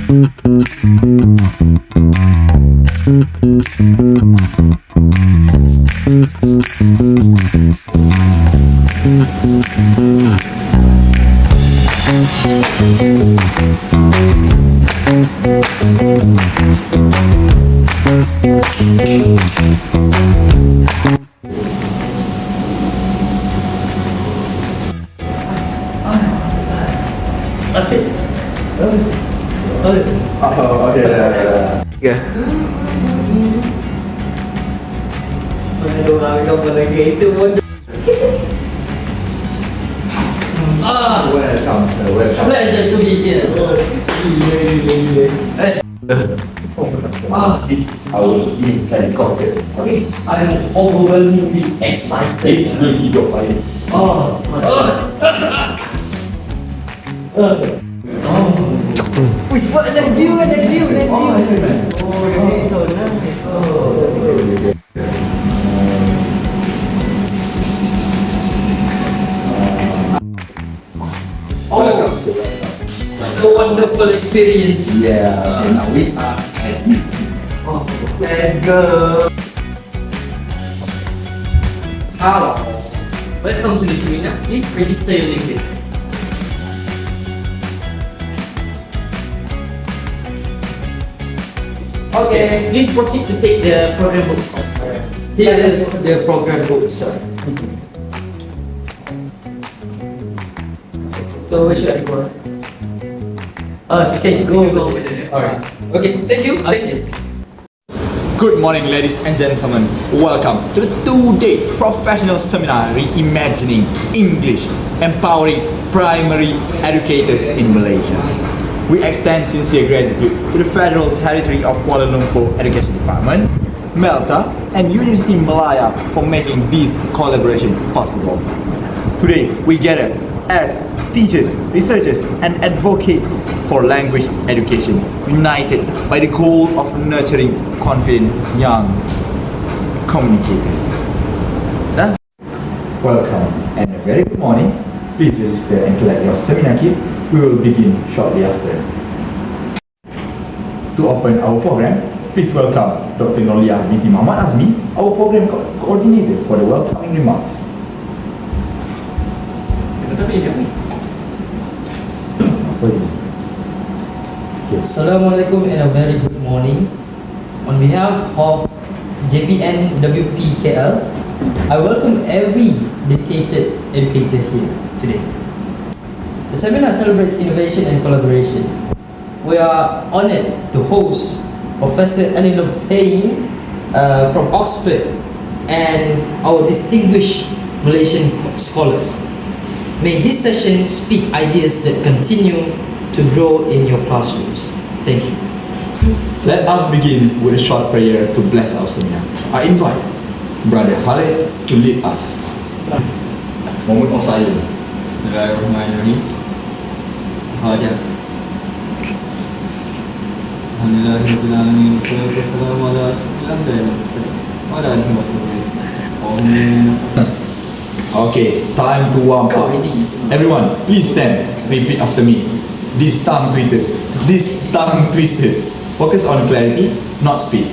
Pleasure to be here. This is our new helicopter. Okay, I'm overwhelmingly excited. Please give your fire. A wonderful experience. Yeah. Now we are at let's go. Hello. Welcome to the seminar. Please register your LinkedIn. Okay, please proceed to take the program book. Here is the program book, sir. So where should I go? Okay, go over there. Alright. Okay, thank you. Thank you. Good morning, ladies and gentlemen. Welcome to the 2-day professional seminar Reimagining English, Empowering Primary Educators in Malaysia. We extend sincere gratitude to the Federal Territory of Kuala Lumpur Education Department, Melta, and University Malaya for making this collaboration possible. Today, we gather as teachers, researchers, and advocates for language education, united by the goal of nurturing confident young communicators. Welcome and a very good morning. Please register and collect your seminar kit. We will begin shortly after. To open our program, please welcome Dr. Nolia binti Muhammad Azmi, our program coordinator, for the welcoming remarks. Assalamualaikum and a very good morning. On behalf of JPN WPKL, I welcome every dedicated educator here today. The seminar celebrates innovation and collaboration. We are honored to host Professor Eleanor Payne from Oxford and our distinguished Malaysian scholars. May this session speak ideas that continue to grow in your classrooms. Thank you. Let us begin with a short prayer to bless our seminar. I invite Brother Khalid to lead us. Moment of silence. Bismillahirrahmanirrahim. Fatiha. Alhamdulillahirabbil alamin wassalatu wassalamu ala asyrafil anbiya'i wal mursalin wa ala alihi wasallam. Okay, time to warm up. Everyone, please stand. Repeat after me. These tongue twisters. Focus on clarity, not speed.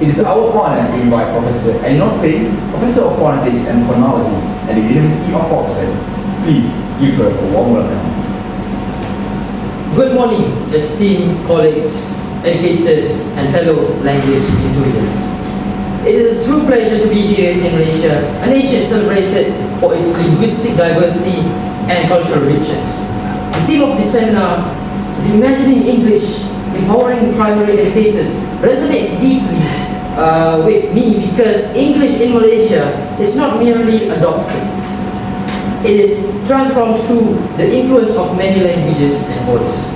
It is our honor to invite Professor Eleanor Payne, Professor of Phonetics and Phonology at the University of Oxford. Please give her a warm welcome. Good morning, esteemed colleagues, educators, and fellow language enthusiasts. It is a true pleasure to be here in Malaysia, a nation celebrated for its linguistic diversity and cultural richness. The theme of this seminar, Reimagining English, Empowering Primary Educators, resonates deeply with me because English in Malaysia is not merely a doctrine. It is transformed through the influence of many languages and voices.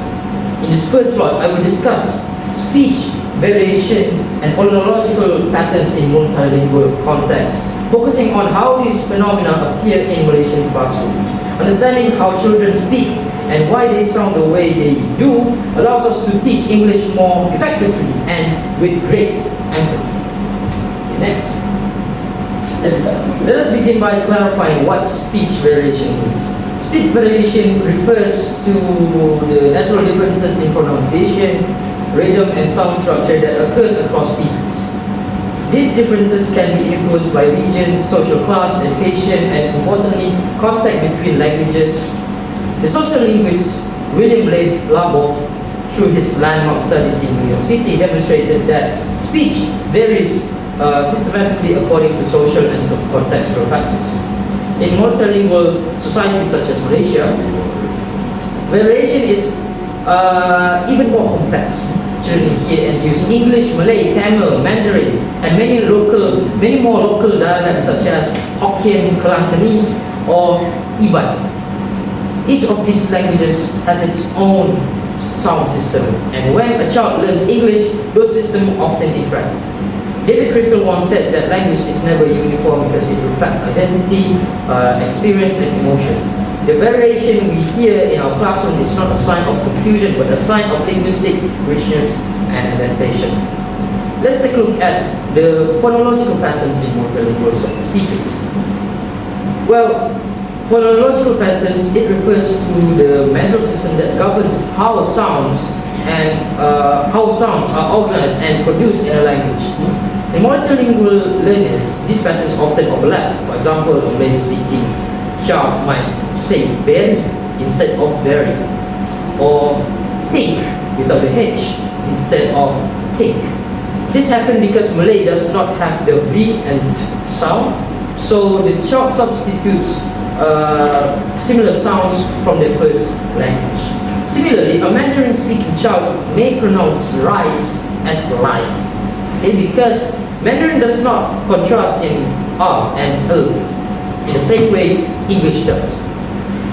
In this first slot, I will discuss speech, variation, and phonological patterns in multilingual contexts, focusing on how these phenomena appear in Malaysian classrooms. Understanding how children speak and why they sound the way they do allows us to teach English more effectively and with great empathy. Okay, next. Let us begin by clarifying what speech variation means. Speech variation refers to the natural differences in pronunciation, rhythm, and sound structure that occurs across speakers. These differences can be influenced by region, social class, education, and importantly, contact between languages. The social linguist William Lane Labov, through his landmark studies in New York City, demonstrated that speech varies systematically according to social and contextual factors. In multilingual societies such as Malaysia, variation is even more complex. Children hear and use English, Malay, Tamil, Mandarin, and many more local dialects such as Hokkien, Kelantanese, or Iban. Each of these languages has its own sound system, and when a child learns English, those systems often interact. David Crystal once said that language is never uniform because it reflects identity, experience, and emotion. The variation we hear in our classroom is not a sign of confusion, but a sign of linguistic richness and adaptation. Let's take a look at the phonological patterns in multilingual speakers. Well, phonological patterns, it refers to the mental system that governs how sounds are organized and produced in a language. In multilingual learners, these patterns often overlap. For example, a Malay-speaking child might say very instead of very, or think without the H instead of think. This happens because Malay does not have the V and T sound, so the child substitutes similar sounds from their first language. Similarly, a Mandarin-speaking child may pronounce rice as lice, because Mandarin does not contrast in R and earth in the same way English does.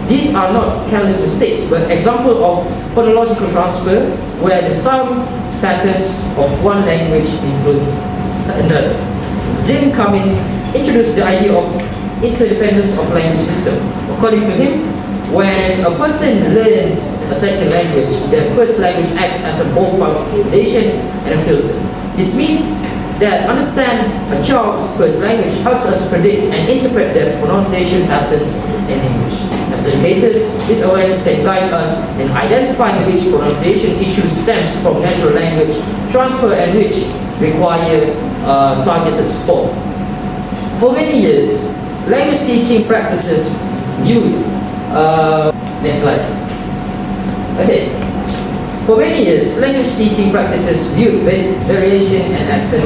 These are not careless mistakes, but examples of phonological transfer where the sound patterns of one language influence another. Jim Cummins introduced the idea of interdependence of language system. According to him, when a person learns a second language, their first language acts as a both foundation and a filter. This means that understand a child's first language helps us predict and interpret their pronunciation patterns in English. As educators, this awareness can guide us in identifying which pronunciation issue stems from natural language transfer and which require targeted support. For many years, language teaching practices viewed next slide. Okay. For many years, language teaching practices viewed variation and accent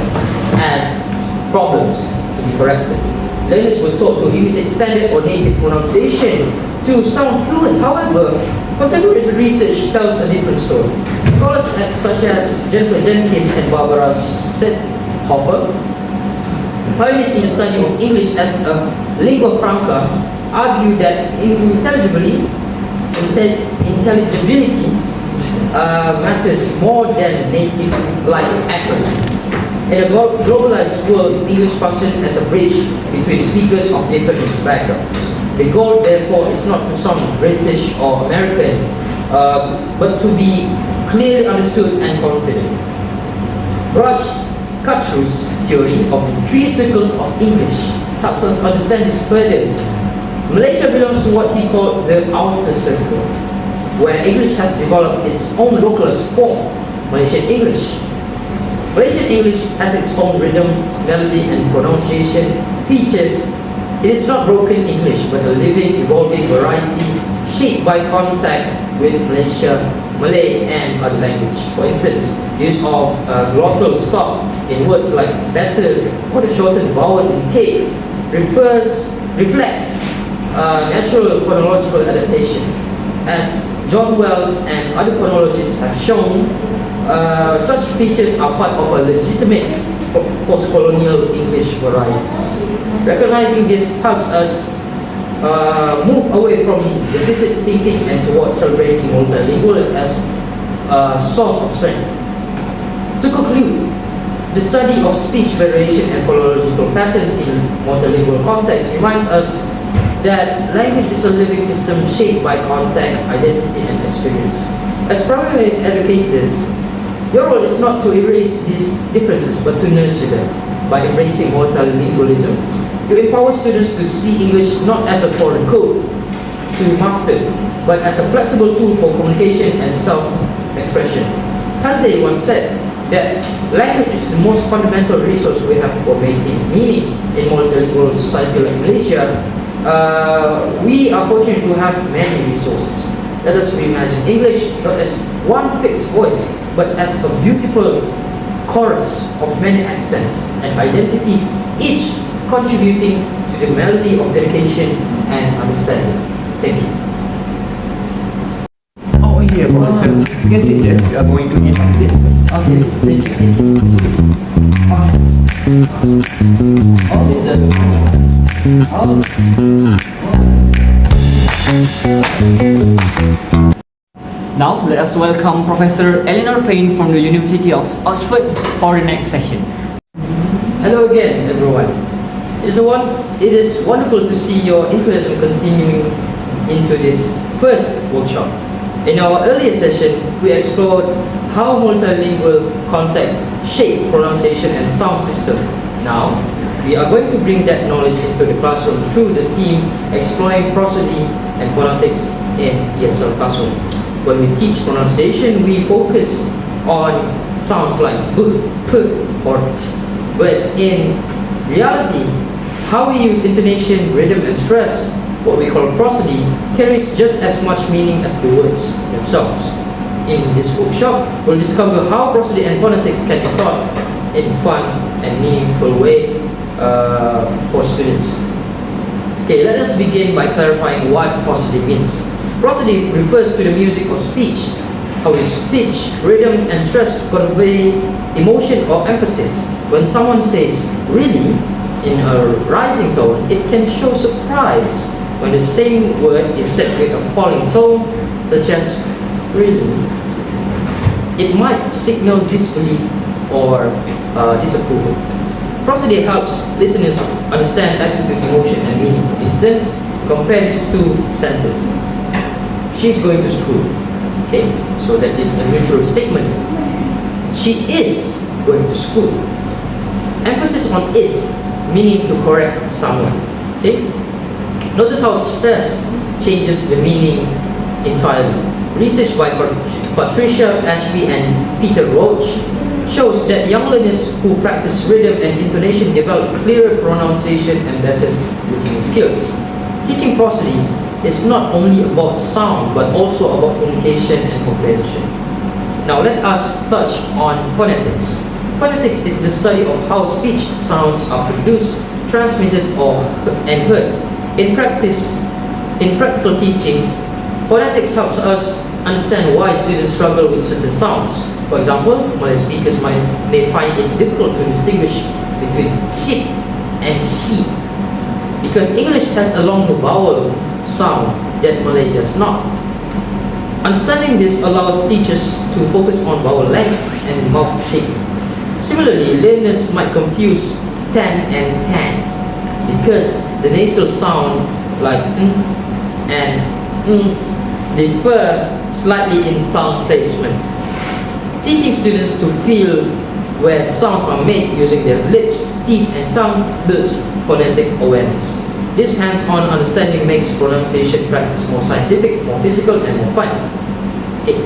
as problems to be corrected. Learners were taught to imitate standard or native pronunciation to sound fluent. However, contemporary research tells a different story. Scholars such as Jennifer Jenkins and Barbara Sethofer, pioneers in the study of English as a lingua franca, argue that intelligibility matters more than native-like accuracy. In a globalized world, English functions as a bridge between speakers of different backgrounds. The goal, therefore, is not to sound British or American, but to be clearly understood and confident. Raj Kachru's theory of the three circles of English helps us understand this further. Malaysia belongs to what he called the outer circle, where English has developed its own localist form, Malaysian English. Malaysian English has its own rhythm, melody, and pronunciation features. It is not broken English, but a living, evolving variety shaped by contact with Malaysia, Malay, and other language. For instance, use of glottal stop in words like better or the shortened vowel in cake reflects natural phonological adaptation. As John Wells and other phonologists have shown, such features are part of a legitimate post-colonial English varieties. Recognizing this helps us move away from deficit thinking and towards celebrating multilingual as a source of strength. To conclude, the study of speech variation and phonological patterns in multilingual context reminds us that language is a living system shaped by contact, identity, and experience. As primary educators, your role is not to erase these differences, but to nurture them. By embracing multilingualism, you empower students to see English not as a foreign code, to master, but as a flexible tool for communication and self-expression. Kante once said that language is the most fundamental resource we have for making meaning in multilingual society like Malaysia. We are fortunate to have many resources. Let us reimagine English not as one fixed voice, but as a beautiful chorus of many accents and identities, each contributing to the melody of education and understanding. Thank you. Oh yeah, Professor. You can sit there. We are going to eat after this. Okay, please begin. Now, let us welcome Professor Eleanor Payne from the University of Oxford for the next session. Hello again, everyone. It is wonderful to see your enthusiasm continuing into this first workshop. In our earlier session, we explored how multilingual contexts shape pronunciation and sound system. Now, we are going to bring that knowledge into the classroom through the theme exploring prosody and phonetics in ESL classroom. When we teach pronunciation, we focus on sounds like b, p, or t. But in reality, how we use intonation, rhythm, and stress, what we call prosody, carries just as much meaning as the words themselves. In this workshop, we'll discover how prosody and phonetics can be taught in fun and meaningful way for students. Okay, let us begin by clarifying what prosody means. Prosody refers to the music of speech, how we use pitch, rhythm, and stress to convey emotion or emphasis. When someone says "really" in a rising tone, it can show surprise when the same word is said with a falling tone, such as "really." It might signal disbelief or disapproval. Prosody helps listeners understand attitude, emotion, and meaning. For instance, compare these two sentences. She's going to school. Okay, so that is a neutral statement. She is going to school. Emphasis on is, meaning to correct someone. Okay, notice how stress changes the meaning entirely. Research by Patricia Ashby and Peter Roach shows that young learners who practice rhythm and intonation develop clearer pronunciation and better listening skills. Teaching prosody is not only about sound but also about communication and comprehension. Now let us touch on phonetics. Phonetics is the study of how speech sounds are produced, transmitted, and heard. In practical teaching, phonetics helps us understand why students struggle with certain sounds. For example, Malay speakers may find it difficult to distinguish between sheep and sheep because English has a long vowel sound that Malay does not. Understanding this allows teachers to focus on vowel length and mouth shape. Similarly, learners might confuse tan and tan because the nasal sound like n and differ slightly in tongue placement. Teaching students to feel where sounds are made using their lips, teeth, and tongue builds phonetic awareness. This hands-on understanding makes pronunciation practice more scientific, more physical, and more fun. Okay.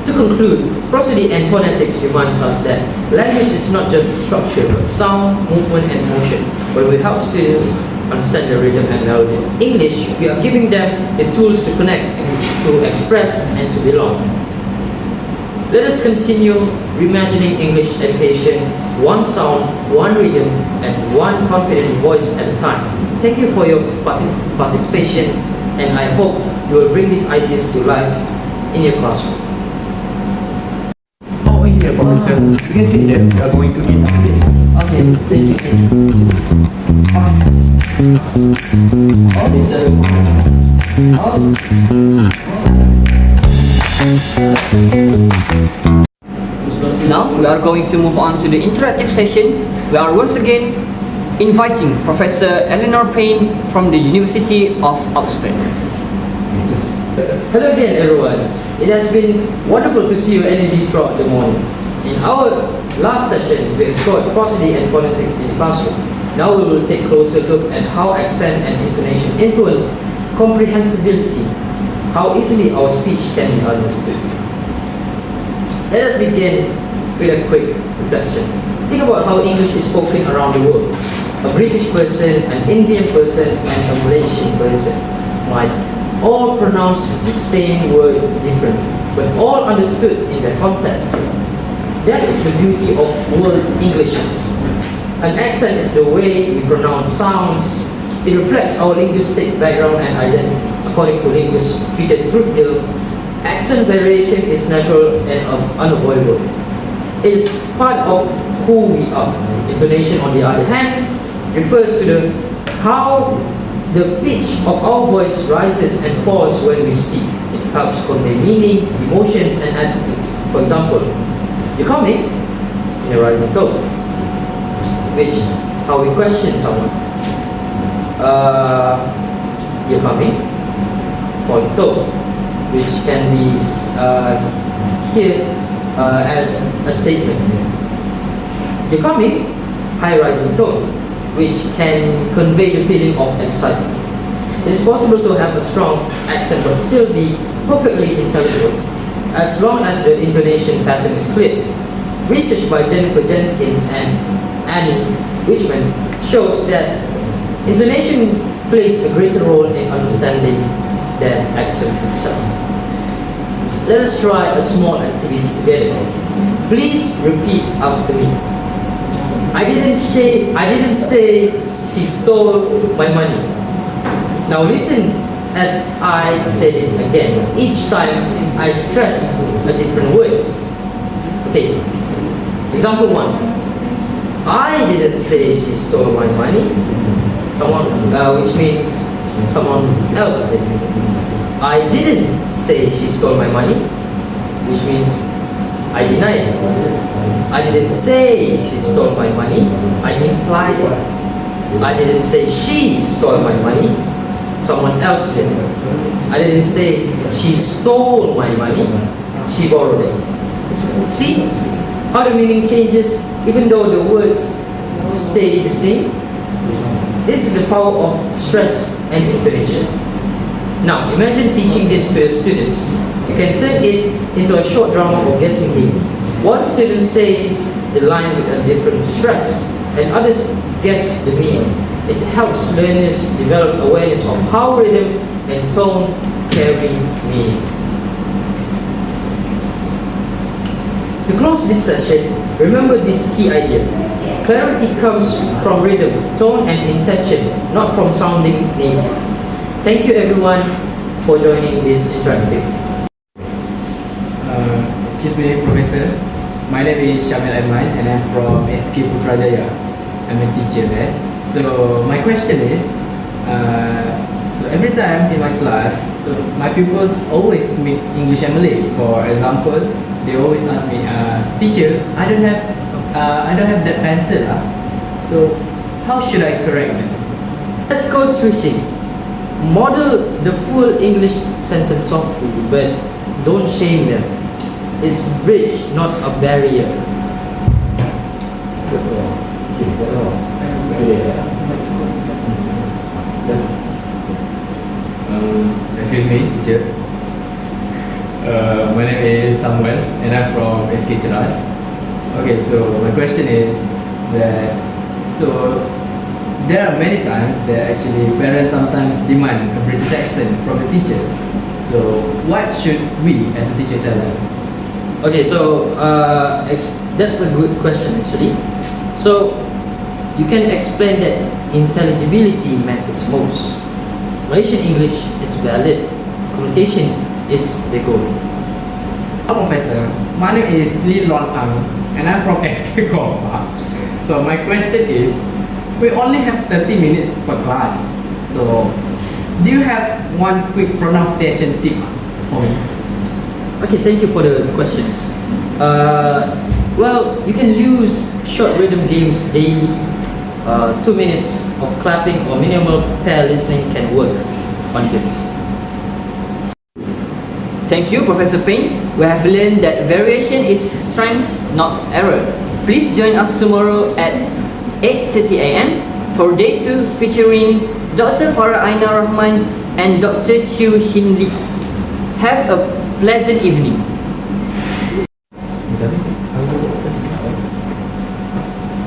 To conclude, prosody and phonetics reminds us that language is not just structure but sound, movement, and motion. When we help students understand the rhythm and melody of English, we are giving them the tools to connect, and to express, and to belong. Let us continue reimagining English education, one sound, one rhythm, and one confident voice at a time. Thank you for your participation, and I hope you will bring these ideas to life in your classroom. Oh yeah, Professor. You can sit there. We are going to eat after this. Okay, please begin. Now, we are going to move on to the interactive session. We are once again inviting Professor Eleanor Payne from the University of Oxford. Hello again, everyone. It has been wonderful to see your energy throughout the morning. In our last session, we explored prosody and phonetics in the classroom. Now we will take a closer look at how accent and intonation influence comprehensibility, how easily our speech can be understood. Let us begin with a quick reflection. Think about how English is spoken around the world. A British person, an Indian person, and a Malaysian person might all pronounce the same word differently, but all understood in their context. That is the beauty of world Englishes. An accent is the way we pronounce sounds. It reflects our linguistic background and identity. According to linguist Peter Trudeau, accent variation is natural and unavoidable. It is part of who we are. Intonation, on the other hand, refers to how the pitch of our voice rises and falls when we speak. It helps convey meaning, emotions, and attitude. For example, "You're coming?" in a rising tone, which how we question someone. "You're coming?" falling tone, which can be here as a statement. "You're coming?" high rising tone, which can convey the feeling of excitement. It is possible to have a strong accent but still be perfectly intelligible, as long as the intonation pattern is clear. Research by Jennifer Jenkins and Annie Richmond shows that intonation plays a greater role in understanding than accent itself. Let us try a small activity together. Please repeat after me. I didn't say she stole my money. Now listen as I said it again. Each time I stress a different word. Okay. Example 1. I didn't say she stole my money. Which means someone else did. I didn't say she stole my money, which means I deny it. I didn't say she stole my money, I implied it. I didn't say she stole my money, someone else did. I didn't say she stole my money, she borrowed it. See how the meaning changes even though the words stay the same? This is the power of stress and intonation. Now imagine teaching this to your students. You can turn it into a short drama or guessing game. One student says the line with a different stress and others guess the meaning. It helps learners develop awareness of how rhythm and tone carry meaning. To close this session, remember this key idea. Clarity comes from rhythm, tone, and intention, not from sounding native. Thank you everyone for joining this interactive. Excuse me, Professor. My name is Syamil Aiman and I'm from SK Putrajaya. I'm a teacher there. So my question is, so every time in my class, so my pupils always mix English and Malay. For example, they always ask me, "Teacher, I don't have that pencil." So how should I correct them? Let's code switching. Model the full English sentence softly, but don't shame them. It's bridge, not a barrier. Excuse me, teacher. My name is Samuel and I'm from SK Ceras. Okay, so my question is that, so there are many times that actually parents sometimes demand a British accent from the teachers. So what should we as a teacher tell them? Okay, so that's a good question actually. So you can explain that intelligibility matters most. Malaysian English is valid. Communication is the goal. Hello, Professor. My name is Lee Lon Ang and I'm from SK Kompa. So my question is, we only have 30 minutes per class. So do you have one quick pronunciation tip for me? Okay, thank you for the questions. Well, you can use short rhythm games daily. 2 minutes of clapping or minimal pair listening can work on this. Thank you, Professor Payne. We have learned that variation is strength, not error. Please join us tomorrow at 8:30 a.m. for day 2 featuring Dr. Farah Aina Rahman and Dr. Chiu Shin Lee. Have a pleasant evening.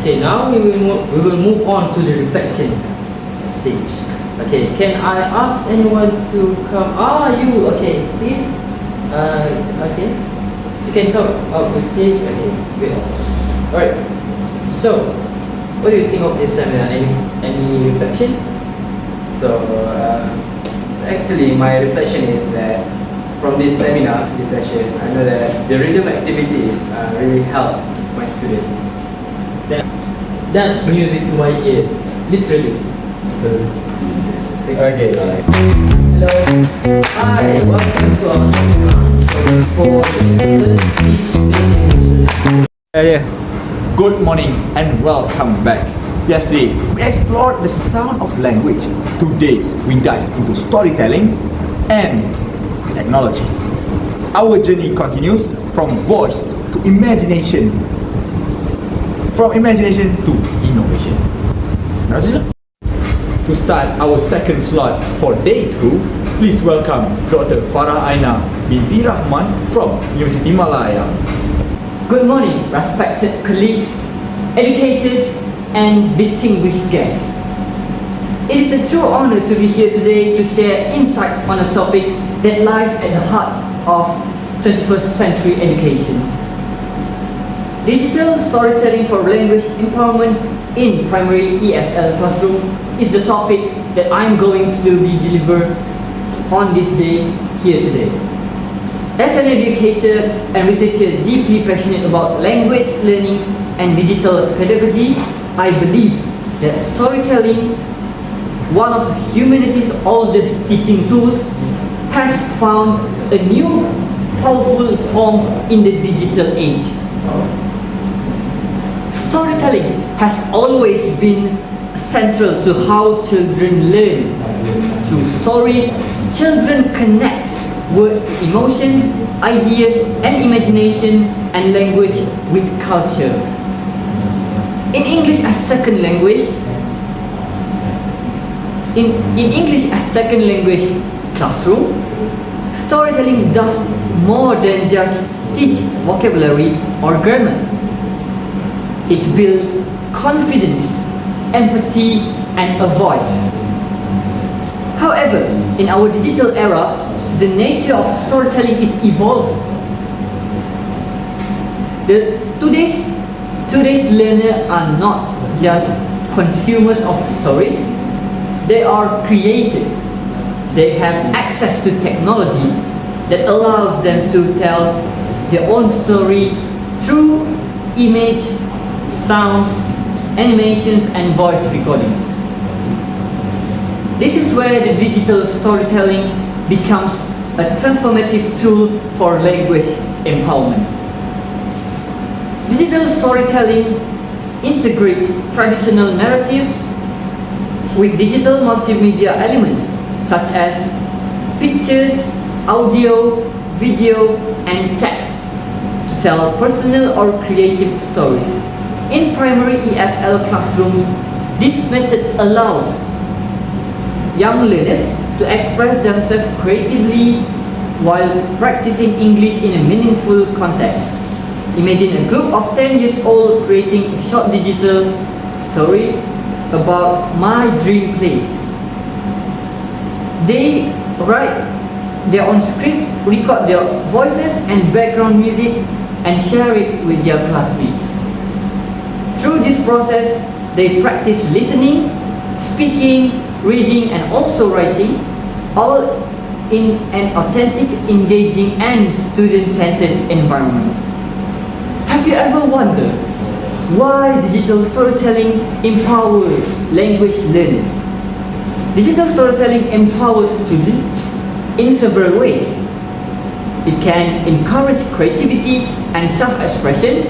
Okay, now we will move on to the reflection stage. Okay, can I ask anyone to come? You. Okay, please. Okay, you can come up the stage. Okay, good. All right. So, what do you think of this seminar? Any reflection? So actually my reflection is that from this seminar, this session, I know that the rhythm activities really help my students. That's music to my ears, literally. Okay. Hello. Hi, welcome to our seminar. So for Yeah. Good morning and welcome back. Yesterday, we explored the sound of language. Today, we dive into storytelling and technology. Our journey continues from voice to imagination, from imagination to innovation. To start our second slot for day 2, please welcome Dr. Farah Aina binti Rahman from University Malaya. Good morning, respected colleagues, educators, and distinguished guests. It is a true honor to be here today to share insights on a topic that lies at the heart of 21st century education. Digital storytelling for language empowerment in primary ESL classroom is the topic that I'm going to be delivered on this day here today. As an educator and researcher deeply passionate about language learning and digital pedagogy, I believe that storytelling, one of humanity's oldest teaching tools, has found a new powerful form in the digital age. Storytelling has always been central to how children learn. Through stories, children connect words, emotions, ideas, and imagination and language with culture. In English as second language, in English as second language classroom, storytelling does more than just teach vocabulary or grammar. It builds confidence, empathy, and a voice. However, in our digital era, the nature of storytelling is evolving. Today's learners are not just consumers of stories, they are creators. They have access to technology that allows them to tell their own story through image, sounds, animations, and voice recordings. This is where the digital storytelling becomes a transformative tool for language empowerment. Digital storytelling integrates traditional narratives with digital multimedia elements such as pictures, audio, video, and text to tell personal or creative stories. In primary ESL classrooms, this method allows young learners to express themselves creatively while practicing English in a meaningful context. Imagine a group of 10 years old creating a short digital story about my dream place. They write their own scripts, record their voices and background music, and share it with their classmates. Through this process, they practice listening, speaking, reading, and also writing, all in an authentic, engaging, and student-centered environment. Have you ever wondered why digital storytelling empowers language learners? Digital storytelling empowers students in several ways. It can encourage creativity and self-expression.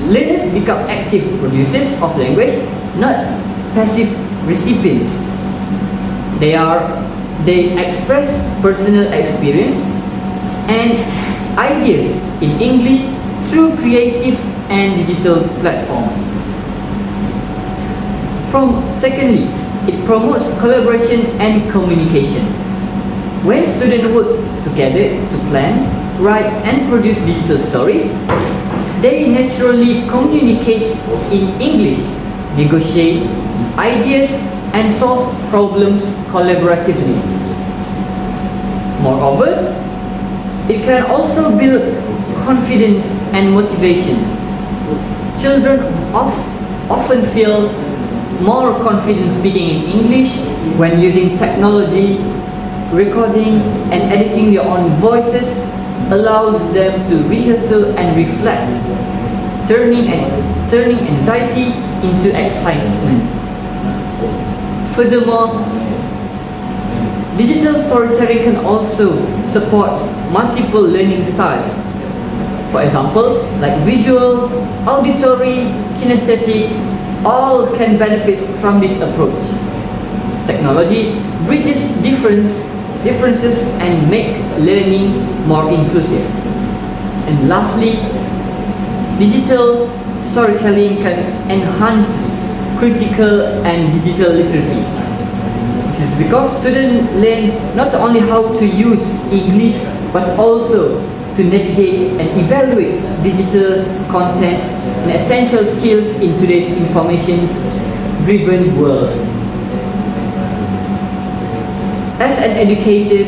Learners become active producers of language, not passive recipients. They express personal experience and ideas in English through creative and digital platforms. Secondly, it promotes collaboration and communication. When students work together to plan, write and produce digital stories, they naturally communicate in English, negotiate ideas and solve problems collaboratively. Moreover, it can also build confidence and motivation. Children often feel more confident speaking in English when using technology. Recording and editing their own voices allows them to rehearsal and reflect, turning anxiety into excitement. Furthermore, digital storytelling can also support multiple learning styles. For example, like visual, auditory, kinesthetic, all can benefit from this approach. Technology bridges differences and make learning more inclusive. And lastly, digital storytelling can enhance critical and digital literacy. This is because students learn not only how to use English but also to navigate and evaluate digital content, and essential skills in today's information-driven world. As an educator,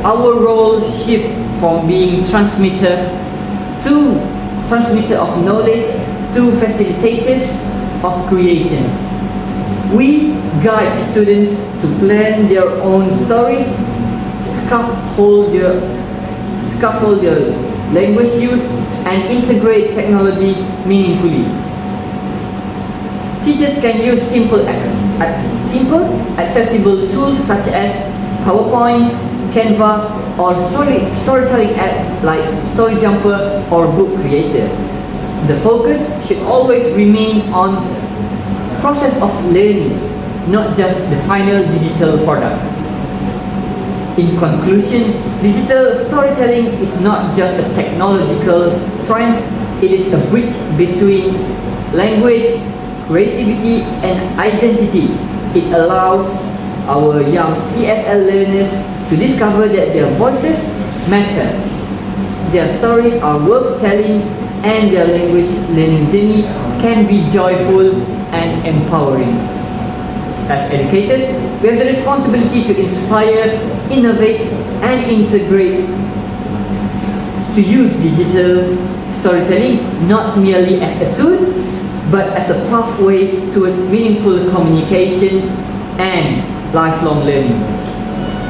our role shifts from being transmitter of knowledge to facilitators of creation. We guide students to plan their own stories, scaffold their language use, and integrate technology meaningfully. Teachers can use simple, accessible tools such as PowerPoint, Canva, or storytelling app like Story Jumper or Book Creator. The focus should always remain on process of learning, not just the final digital product. In conclusion, digital storytelling is not just a technological trend, it is a bridge between language, creativity and identity. It allows our young TSL learners to discover that their voices matter, their stories are worth telling, and their language learning journey can be joyful and empowering. As educators, we have the responsibility to inspire, innovate, and integrate, to use digital storytelling not merely as a tool, but as a pathway to a meaningful communication and lifelong learning.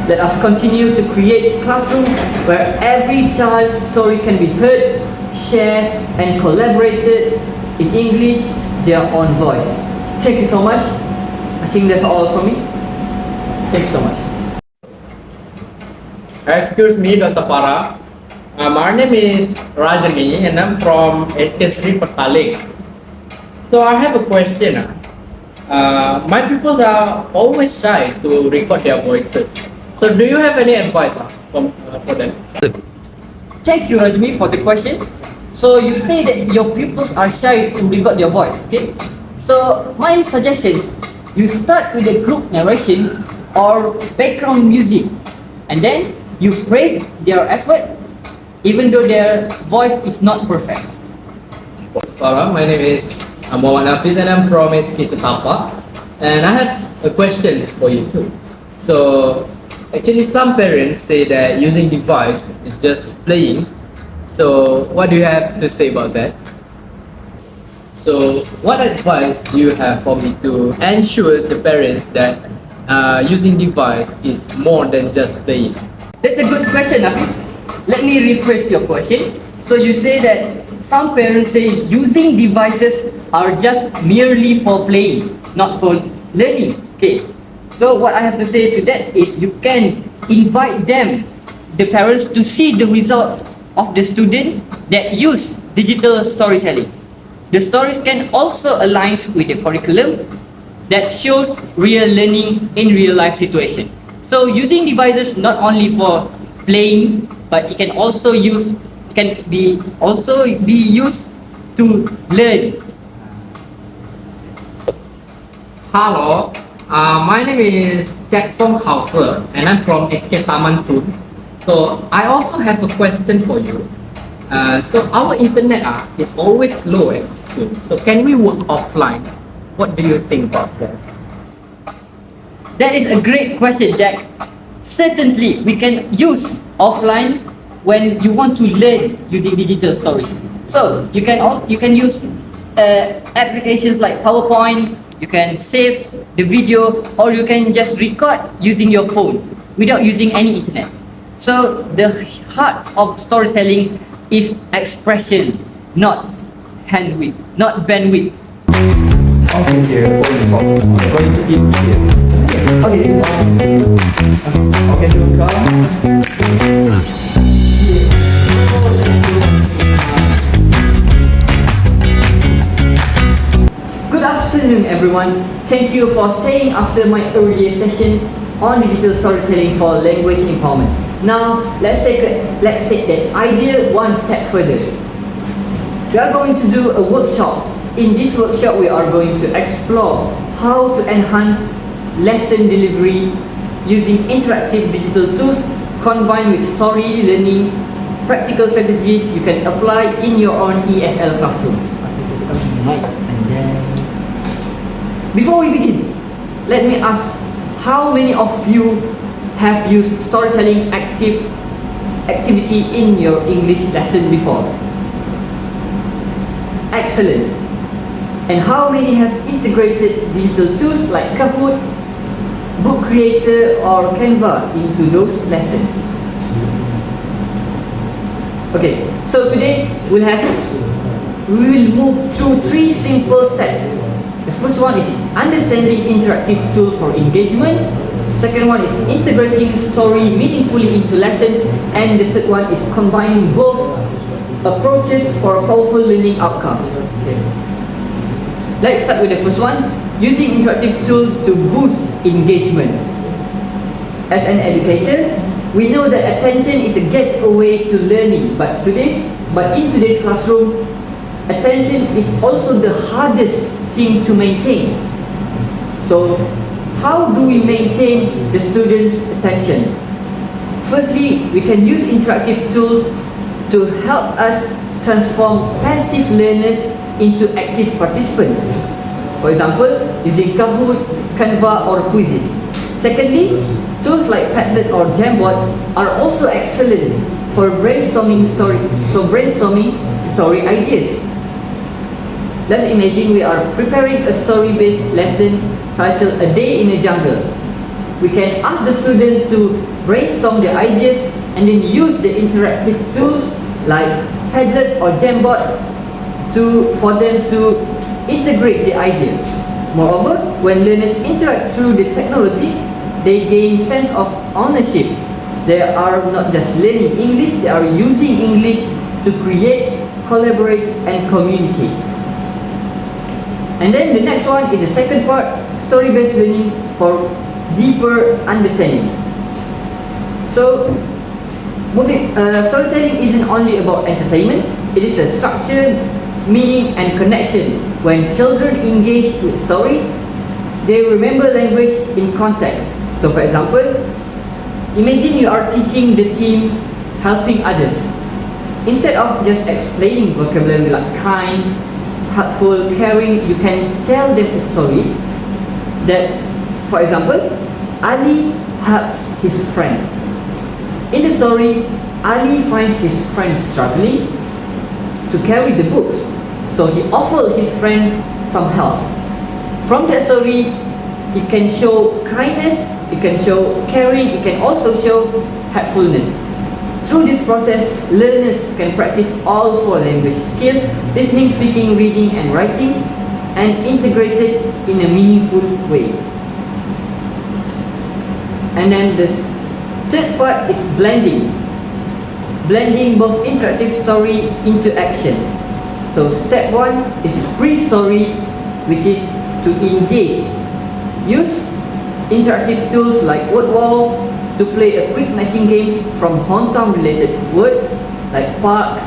Let us continue to create classrooms where every child's story can be heard, shared, and collaborated in English, their own voice. Thank you so much. I think that's all from me. Thanks so much. Excuse me, Dr. Farah. My name is Rajani and I'm from SK3312. So I have a question. My pupils are always shy to record their voices. So do you have any advice for them? Thank you, Rajmi, for the question. So you say that your pupils are shy to record their voice, okay? So my suggestion, you start with a group narration or background music, and then you praise their effort even though their voice is not perfect. Farah, my name is Muhammad Hafiz and I'm from SK Setapa, and I have a question for you too. So actually some parents say that using device is just playing. So what do you have to say about that? So what advice do you have for me to ensure the parents that using device is more than just playing? That's a good question, Hafiz. Let me rephrase your question. So you say that some parents say using devices are just merely for playing, not for learning. Okay. So what I have to say to that is you can invite them, the parents, to see the result of the student that use digital storytelling. The stories can also align with the curriculum that shows real learning in real life situation. So using devices not only for playing, but it can also be used to learn. Hello, my name is Jack Fong Hauser and I'm from SK Taman Tun. So I also have a question for you. So our internet is always slow at school. So can we work offline? What do you think about that? That is a great question, Jack. Certainly, we can use offline when you want to learn using digital stories. So you can use applications like PowerPoint. You can save the video, or you can just record using your phone without using any internet. So the heart of storytelling is expression, not handwidth, not bandwidth. Okay, dear, I'm going to eat here. Okay, okay, Good afternoon, everyone. Thank you for staying after my earlier session on digital storytelling for language empowerment. Now, let's take that idea one step further. We are going to do a workshop. In this workshop, we are going to explore how to enhance lesson delivery using interactive digital tools combined with story learning, practical strategies you can apply in your own ESL classroom. Before we begin, let me ask, how many of you have used storytelling activity in your English lesson before? Excellent. And how many have integrated digital tools like Kahoot, Book Creator or Canva into those lessons? Okay, so today we will move through 3 simple steps. The first one is understanding interactive tools for engagement. Second one is integrating story meaningfully into lessons. And the third one is combining both approaches for powerful learning outcomes. Okay. Let's start with the first one, using interactive tools to boost engagement. As an educator, we know that attention is a gateway to learning, but in today's classroom, attention is also the hardest thing to maintain. So, how do we maintain the students' attention? Firstly, we can use interactive tools to help us transform passive learners into active participants. For example, using Kahoot, Canva or quizzes. Secondly, tools like Padlet or Jamboard are also excellent for brainstorming story ideas. Let's imagine we are preparing a story-based lesson titled A Day in the Jungle. We can ask the student to brainstorm the ideas and then use the interactive tools like Padlet or Jamboard for them to integrate the idea. Moreover, when learners interact through the technology, they gain sense of ownership. They are not just learning English, they are using English to create, collaborate and communicate. And then the next one is the second part, story-based learning for deeper understanding. So, storytelling isn't only about entertainment, it is a structure, meaning and connection. When children engage with story, they remember language in context. So for example, imagine you are teaching the team helping others. Instead of just explaining vocabulary like kind, helpful, caring, you can tell them a story that, for example, Ali helps his friend. In the story, Ali finds his friend struggling to carry the books, so he offered his friend some help. From that story, it can show kindness, it can show caring, it can also show helpfulness. Through this process, learners can practice all 4 language skills, listening, speaking, reading and writing, and integrated in a meaningful way. And then the third part is blending both interactive story into action. So step 1 is pre-story, which is to engage. Use interactive tools like word wall to play a quick matching games from hometown related words like park,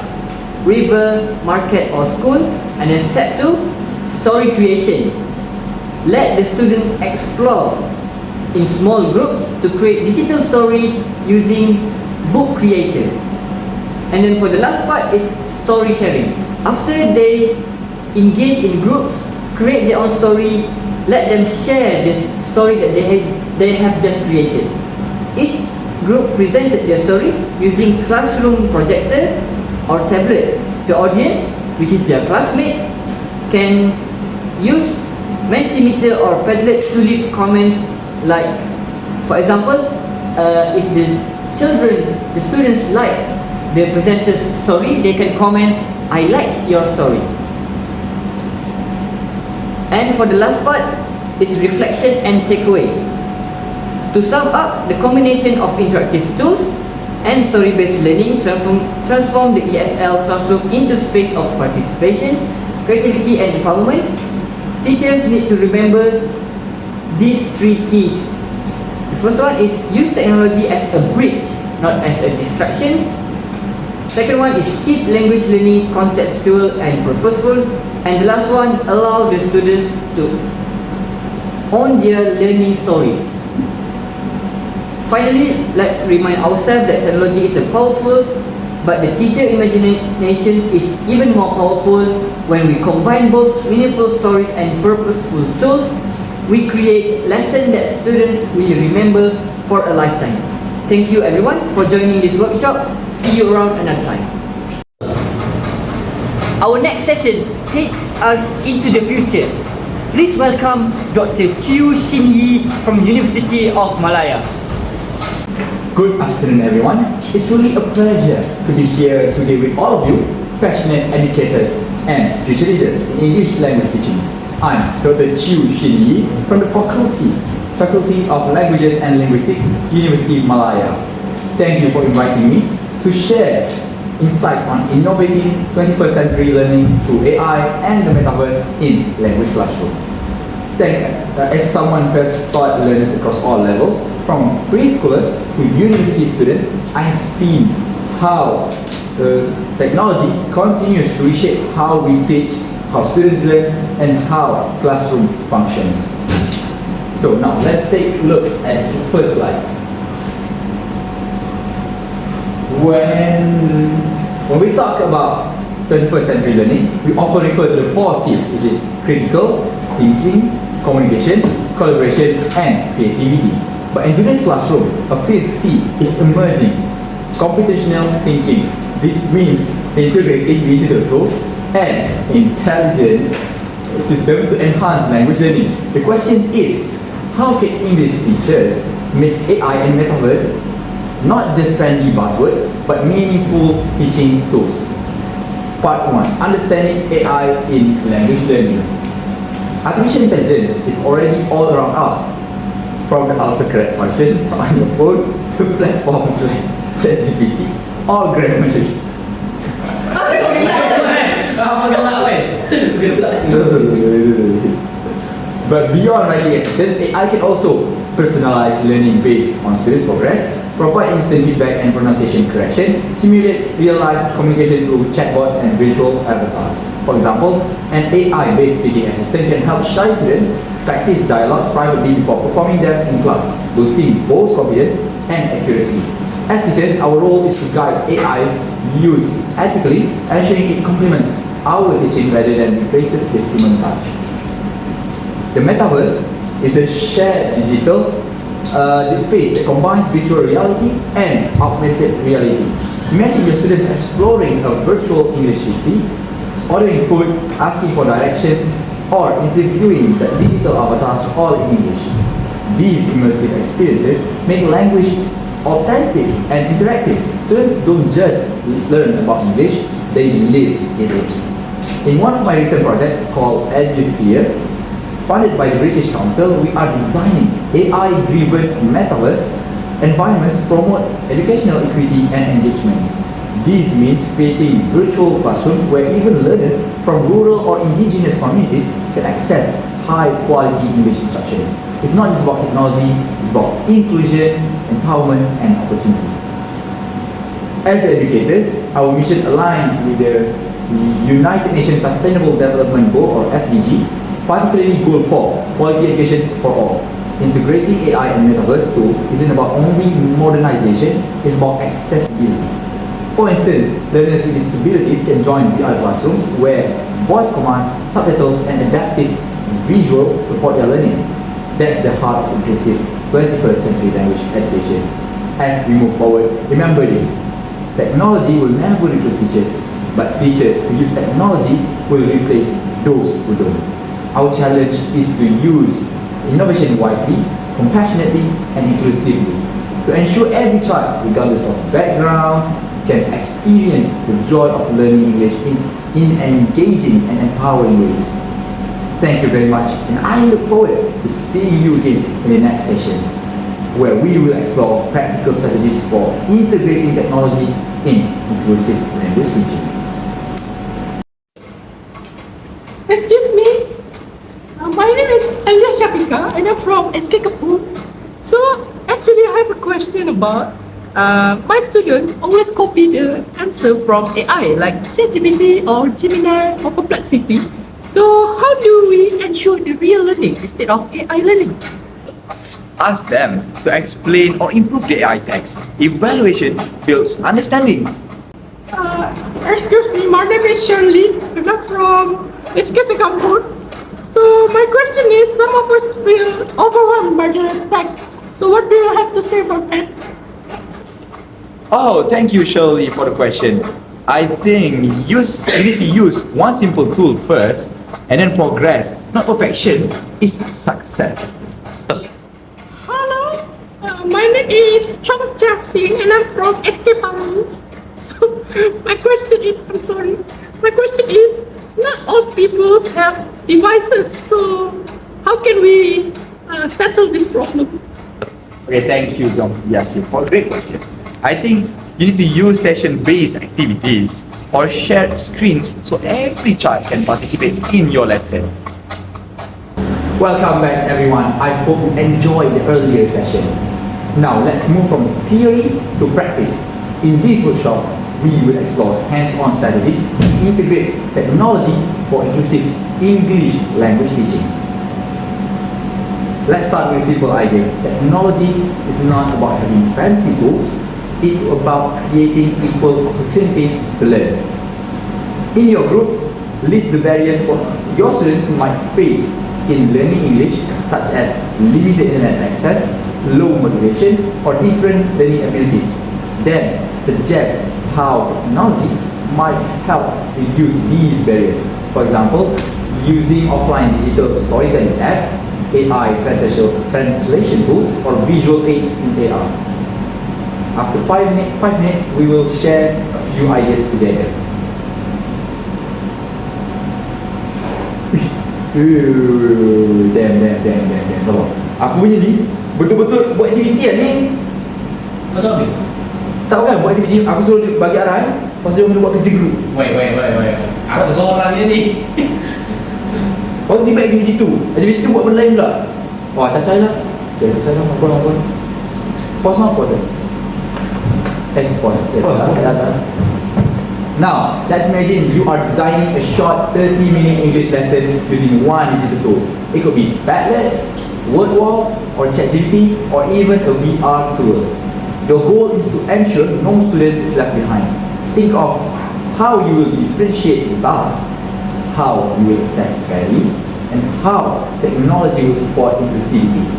river, market or school. And then step 2, story creation. let the student explore in small groups to create digital story using book creator. And then for the last part is story sharing. After they engage in groups, create their own story, let them share this story that they have just created. Each group presented their story using classroom projector or tablet. The audience, which is their classmate, can use Mentimeter or Padlet to leave comments like, for example, if the students like the presenter's story, they can comment, "I like your story." And for the last part is reflection and takeaway. To sum up, the combination of interactive tools and story-based learning transform the ESL classroom into space of participation, creativity and empowerment. Teachers need to remember these three keys. The first one is use technology as a bridge, not as a distraction. Second one is keep language learning contextual and purposeful. And the last one, allow the students to own their learning stories. Finally, let's remind ourselves that technology is powerful, but the teacher imagination is even more powerful. When we combine both meaningful stories and purposeful tools, we create lessons that students will remember for a lifetime. Thank you everyone for joining this workshop. See you around another time. Our next session takes us into the future. Please welcome Dr. Chiu Shin Yi from University of Malaya. Good afternoon, everyone. It's really a pleasure to be here today with all of you, passionate educators and future leaders in English language teaching. I'm Dr. Chiu Shin Yi from the Faculty of Languages and Linguistics, University of Malaya. Thank you for inviting me to share insights on innovating 21st century learning through AI and the metaverse in language classroom. As someone who has taught learners across all levels, from preschoolers to university students, I have seen how technology continues to reshape how we teach, how students learn, and how classroom functions. So now let's take a look at the first slide. When we talk about 21st century learning, we often refer to the 4 C's, which is critical, thinking, communication, collaboration, and creativity. But in today's classroom, a 5th C is emerging: computational thinking. This means integrating digital tools and intelligent systems to enhance language learning. The question is, how can English teachers make AI and metaverse not just trendy buzzwords, but meaningful teaching tools? Part 1. Understanding AI in language learning. Artificial intelligence is already all around us, from the autocorrect function on your phone to platforms like ChatGPT or Grammarly. But beyond writing assistance, AI can also personalize learning based on students' progress, provide instant feedback and pronunciation correction, simulate real-life communication through chatbots and virtual avatars. For example, an AI-based speaking assistant can help shy students practice dialogues privately before performing them in class, boosting both confidence and accuracy. As teachers, our role is to guide AI use ethically, ensuring it complements our teaching rather than replaces the human touch. The metaverse is a shared digital space that combines virtual reality and augmented reality. Imagine your students exploring a virtual English city, ordering food, asking for directions, or interviewing the digital avatars all in English. These immersive experiences make language authentic and interactive. Students don't just learn about English, they live in it. In one of my recent projects called Edusphere, funded by the British Council, we are designing AI-driven metaverse environments to promote educational equity and engagement. This means creating virtual classrooms where even learners from rural or indigenous communities can access high-quality English instruction. It's not just about technology, it's about inclusion, empowerment, and opportunity. As educators, our mission aligns with the United Nations Sustainable Development Goal, or SDG, particularly Goal 4, Quality Education for All. Integrating AI and metaverse tools isn't about only modernization, it's about accessibility. For instance, learners with disabilities can join VR classrooms where voice commands, subtitles, and adaptive visuals support their learning. That's the heart of inclusive 21st century language education. As we move forward, remember this: technology will never replace teachers, but teachers who use technology will replace those who don't. Our challenge is to use innovation wisely, compassionately, and inclusively to ensure every child, regardless of background, can experience the joy of learning English in engaging and empowering ways. Thank you very much, and I look forward to seeing you again in the next session, where we will explore practical strategies for integrating technology in inclusive language teaching. Excuse me, my name is Elia Shafika and I'm from SK Kapur. So actually I have a question about my students always copy the answer from AI like ChatGPT or Gemini or Perplexity. So how do we ensure the real learning instead of AI learning? Ask them to explain or improve the AI text. Evaluation builds understanding. Excuse me, my name is Shirley and I'm from SK Singapore. So my question is, some of us feel overwhelmed by the text. So what do you have to say about that? Oh, thank you, Shirley, for the question. I think you need to use one simple tool first and then progress. Not perfection, it's success. Hello, my name is Chong Chia Singh and I'm from SK Paru. So my question is, not all people have devices. So how can we settle this problem? Okay, thank you, John Yasin, for a great question. I think you need to use session-based activities or shared screens so every child can participate in your lesson. Welcome back, everyone. I hope you enjoyed the earlier session. Now let's move from theory to practice. In this workshop, we will explore hands-on strategies to integrate technology for inclusive English language teaching. Let's start with a simple idea. Technology is not about having fancy tools, it's about creating equal opportunities to learn. In your groups, list the barriers for your students might face in learning English, such as limited internet access, low motivation, or different learning abilities. Then suggest how technology might help reduce these barriers. For example, using offline digital storytelling apps, AI translation tools, or visual aids in AR. After 5 minutes, we will share a few ideas together. Damn. Sabar. Aku punya ni betul-betul buat aktiviti ni. Kau tahu habis? Tak kan buat aktiviti, aku suruh dia bagi arahan, lepas tu dia kena buat kerja group. Wait. Aku seorang je ni. Lepas tu dia buat aktiviti tu. Aktiviti tu buat benda lain pula. Wah, cacai lah. Okay, cacai lah, mampun. Pause. Pause. Now, let's imagine you are designing a short 30-minute English lesson using one digital tool. It could be Padlet, WordWall, or ChatGPT, or even a VR tool. Your goal is to ensure no student is left behind. Think of how you will differentiate the tasks, how you will assess fairly, and how technology will support inclusivity.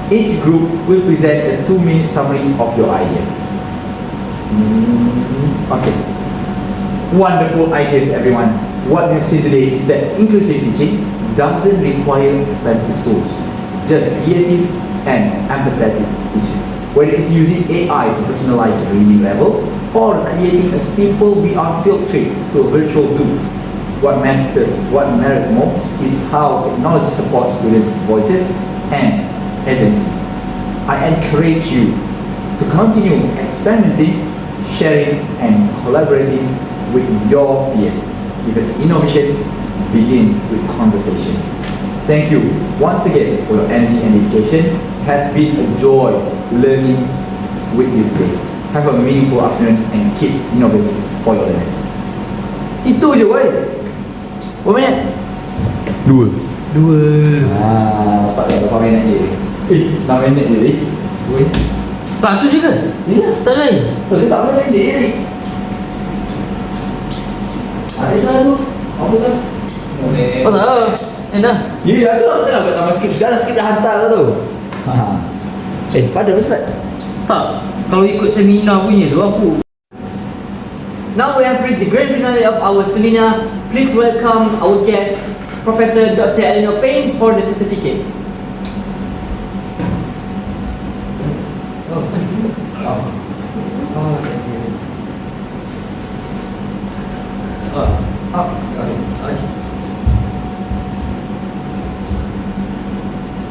Each group will present a 2-minute summary of your idea. Okay. Wonderful ideas, everyone. What we have seen today is that inclusive teaching doesn't require expensive tools, just creative and empathetic teachers. Whether it's using AI to personalize reading levels or creating a simple VR field trip to a virtual zoo, what matters most is how technology supports students' voices and agency. I encourage you to continue experimenting, sharing, and collaborating with your peers, because innovation begins with conversation. Thank you once again for your energy and dedication. It has been a joy learning with you today. Have a meaningful afternoon and keep innovating for your learners. Itu je, woi. Berapa minit? 2. Dapat dah berapa minit je? 9 minit je. Lah tu je ke? Ya. Tak lain. Oh, dia tak boleh pendek je. Ada salah tu. Apa tu? Boleh. Oh tak. Dah. Ya, dah tu aku tengok kat tambah skrip. Sekarang skrip dah hantar lah tu. Pada cepat. Tak. Kalau ikut seminar punya tu aku. Now we have reached the grand finale of our seminar. Please welcome our guest, Professor Dr. Eleanor Payne, for the certificate. Oh, thank you. Oh, thank you. Okay.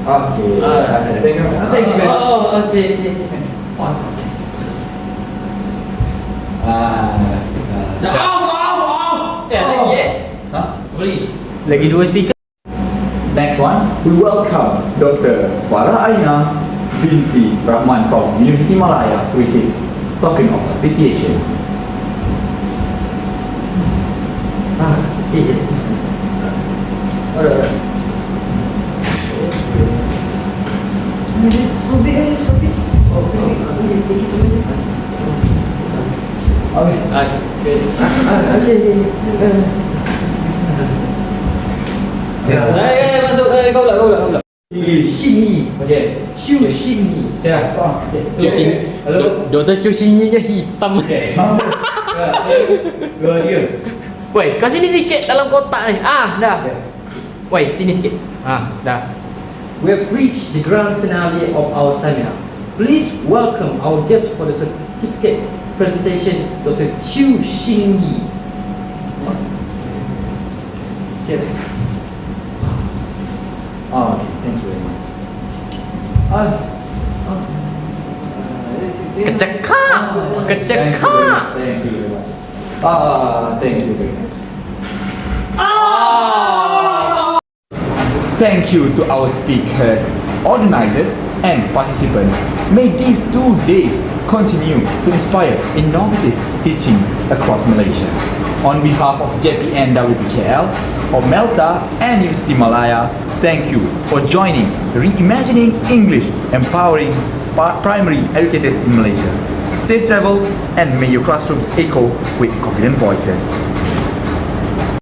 Okay. Thank you. Thank you. Oh, okay. Off. Huh? Boleh. Lagi 2 speaker. Next one, we welcome Dr. Farah Aina binti Rahman from University Malaya to receive token of appreciation. Okay. Alright. Masuk. Kau pula. Sini. Okay. Ciu sini. Ciu sini. Doktor Ciu sini je hitam. Dua dia. Woi, kau sini sikit dalam kotak ni. Dah. Woi, sini sikit. Dah. We have reached the grand finale of our seminar. Please welcome our guest for the certificate presentation, Dr. Chiu Xing Yi. Oh, okay. Thank you very much. Kecekak. Thank you very much. Thank you very much. Thank you to our speakers, organizers, and participants. May these 2 days continue to inspire innovative teaching across Malaysia. On behalf of JPN WPKL, Melta, and University Malaya, thank you for joining Reimagining English, Empowering Primary Educators in Malaysia. Safe travels, and may your classrooms echo with confident voices.